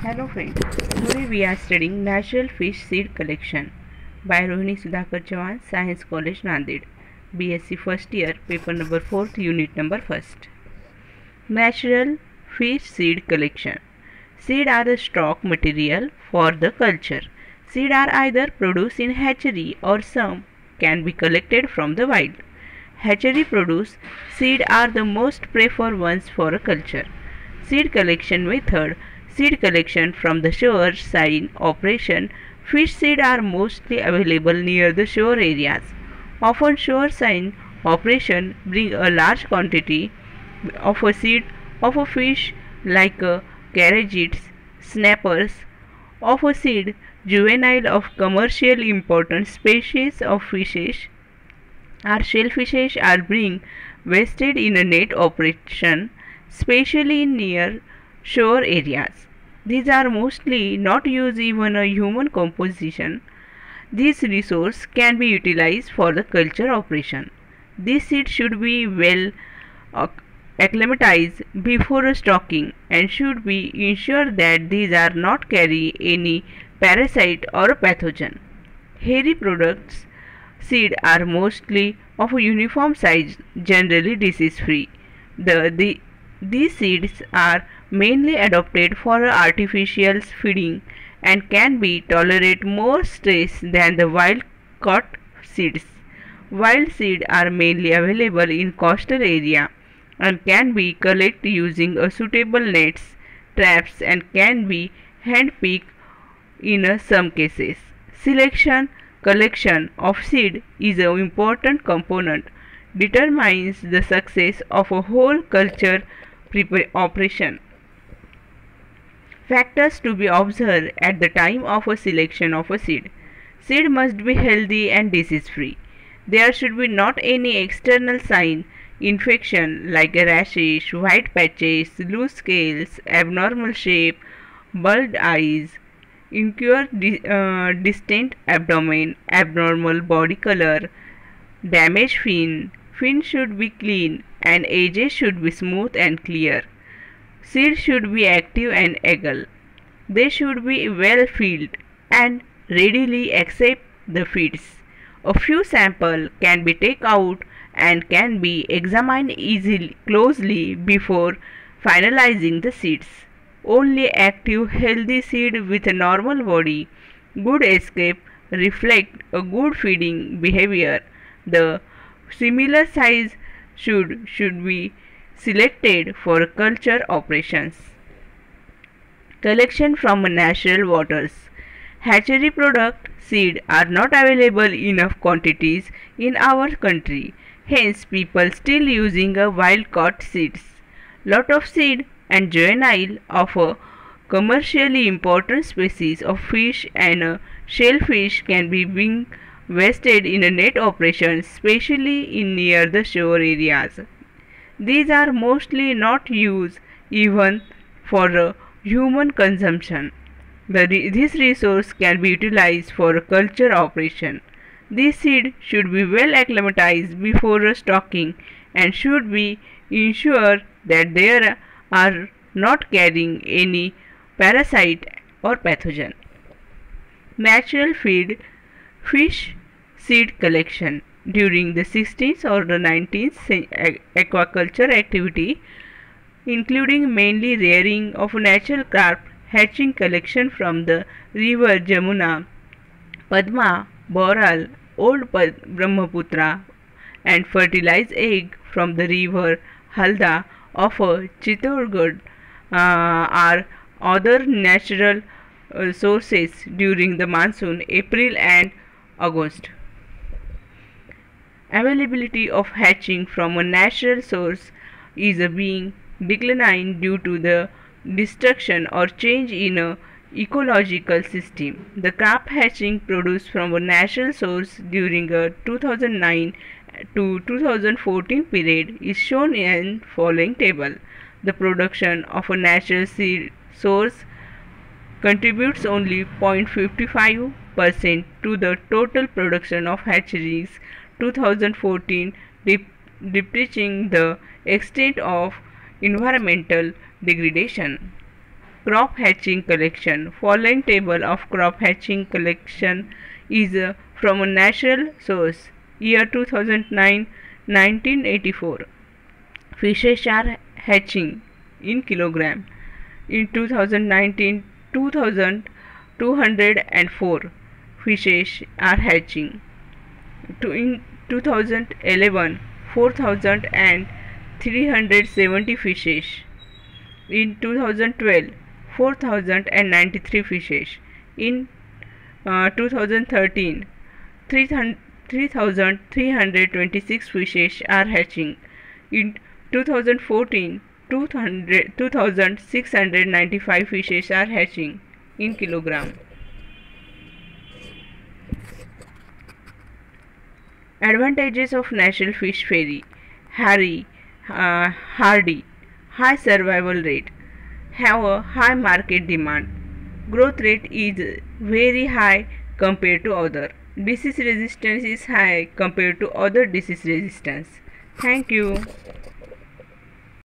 Hello friends, today we are studying Natural Fish Seed Collection by Rohini Sudhakar Chavan, Science College, Nanded, BSc first year, paper number 4th, unit number 1st. Natural Fish Seed Collection. Seed are a stock material for the culture. Seed are either produced in hatchery or some can be collected from the wild. Hatchery produced seed are the most preferred ones for a culture. Seed collection method. Seed collection from the shore side operation. Fish seed are mostly available near the shore areas. Often shore side operation bring a large quantity of a seed of a fish like caragids, snappers, of a seed juvenile of commercially important species of fishes or shellfishes are being wasted in a net operation, especially in near shore areas. These are mostly not used even a human composition. This resource can be utilized for the culture operation. This seed should be well acclimatized before stocking and should be ensured that these are not carry any parasite or pathogen. Hairy products seed are mostly of a uniform size, generally disease free. These seeds are mainly adopted for artificial feeding and can be tolerate more stress than the wild caught seeds. Wild seeds are mainly available in coastal area and can be collected using a suitable nets, traps and can be hand-picked in some cases. Selection collection of seed is an important component determines the success of a whole culture operation. Factors to be observed at the time of a selection of a seed. Seed must be healthy and disease free. There should be not any external sign infection like rashes, white patches, loose scales, abnormal shape, bulged eyes, distant abdomen, abnormal body color, damaged fin. Fin should be clean and edges should be smooth and clear. Seed should be active and agile. They should be well filled and readily accept the feeds. A few samples can be taken out and can be examined closely before finalizing the seeds. Only active healthy seed with a normal body, good escape, reflect a good feeding behavior. The similar size should be selected for culture operations. Collection from natural waters. Hatchery product seed are not available enough quantities in our country. Hence people still using a wild caught seeds. Lot of seed and juvenile of a commercially important species of fish and shellfish can be being wasted in a net operation, especially in near the shore areas. These are mostly not used even for human consumption. This resource can be utilized for culture operation. This seed should be well acclimatized before stocking and should be ensured that they are not carrying any parasite or pathogen. Natural feed fish seed collection. During the 16th or the 19th aquaculture activity, including mainly rearing of natural carp, hatching collection from the river Jamuna, Padma, Boral, Old Brahmaputra, and fertilized egg from the river Halda of Chittorgarh are other natural sources during the monsoon, April and August. Availability of hatching from a natural source is being declined due to the destruction or change in a ecological system. The carp hatching produced from a natural source during a 2009 to 2014 period is shown in following table. The production of a natural seed source contributes only 0.55% to the total production of hatcheries 2014, depicting the extent of environmental degradation. crop hatching collection. Following table of crop hatching collection is from a natural source. Year 2009, 1984. Fishes are hatching in kilogram. In 2019, 2204 fishes are hatching. In 2011, 4370 fishes. In 2012, 4093 fishes. In 2013, 3326 fishes are hatching. In 2014, 2695 fishes are hatching in kilogram. Advantages of National Fish Ferry: hardy, high survival rate, have a high market demand, growth rate is very high compared to other, disease resistance is high compared to other disease resistance. Thank you.